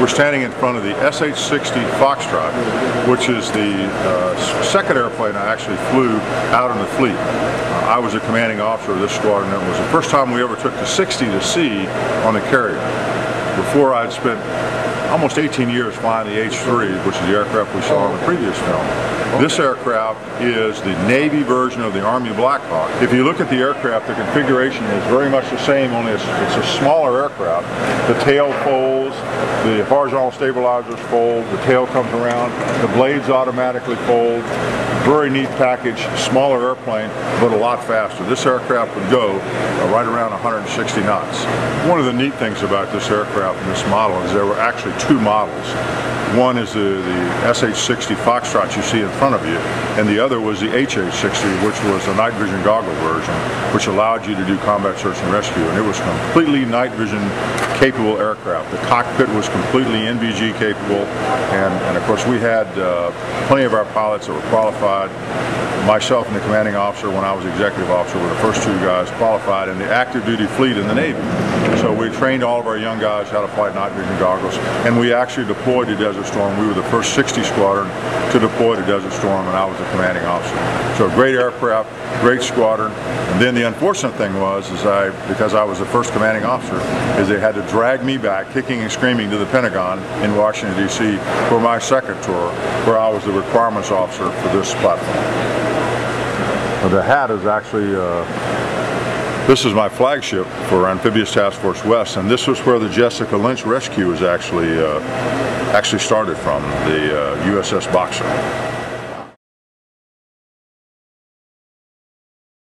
We're standing in front of the SH-60 Foxtrot, which is the second airplane I actually flew out in the fleet. I was a commanding officer of this squadron, and it was the first time we ever took the 60 to sea on the carrier. Before, I'd spent almost 18 years flying the H-3, which is the aircraft we saw in the previous film. This aircraft is the Navy version of the Army Black Hawk. If you look at the aircraft, the configuration is very much the same, only it's a smaller aircraft. The tail folds, the horizontal stabilizers fold, the tail comes around, the blades automatically fold. Very neat package, smaller airplane, but a lot faster. This aircraft would go right around 160 knots. One of the neat things about this aircraft and this model is there were actually two models. One is the SH-60 Foxtrot you see in front of you, and the other was the HH-60, which was the night vision goggle version, which allowed you to do combat search and rescue. And it was completely night vision capable aircraft. The cockpit was completely NVG capable, and of course we had plenty of our pilots that were qualified. Myself and the commanding officer, when I was executive officer, were the first two guys qualified in the active duty fleet in the Navy. So we trained all of our young guys how to fly night vision goggles, and we actually deployed to Desert Storm. We were the first 60 squadron to deploy to Desert Storm, and I was the commanding officer. So great aircraft, great squadron. And then the unfortunate thing was, because I was the first commanding officer, is they had to drag me back, kicking and screaming, to the Pentagon in Washington, D.C. for my second tour, where I was the requirements officer for this platform. The hat is actually, this is my flagship for Amphibious Task Force West, and this was where the Jessica Lynch rescue was actually started from, the USS Boxer.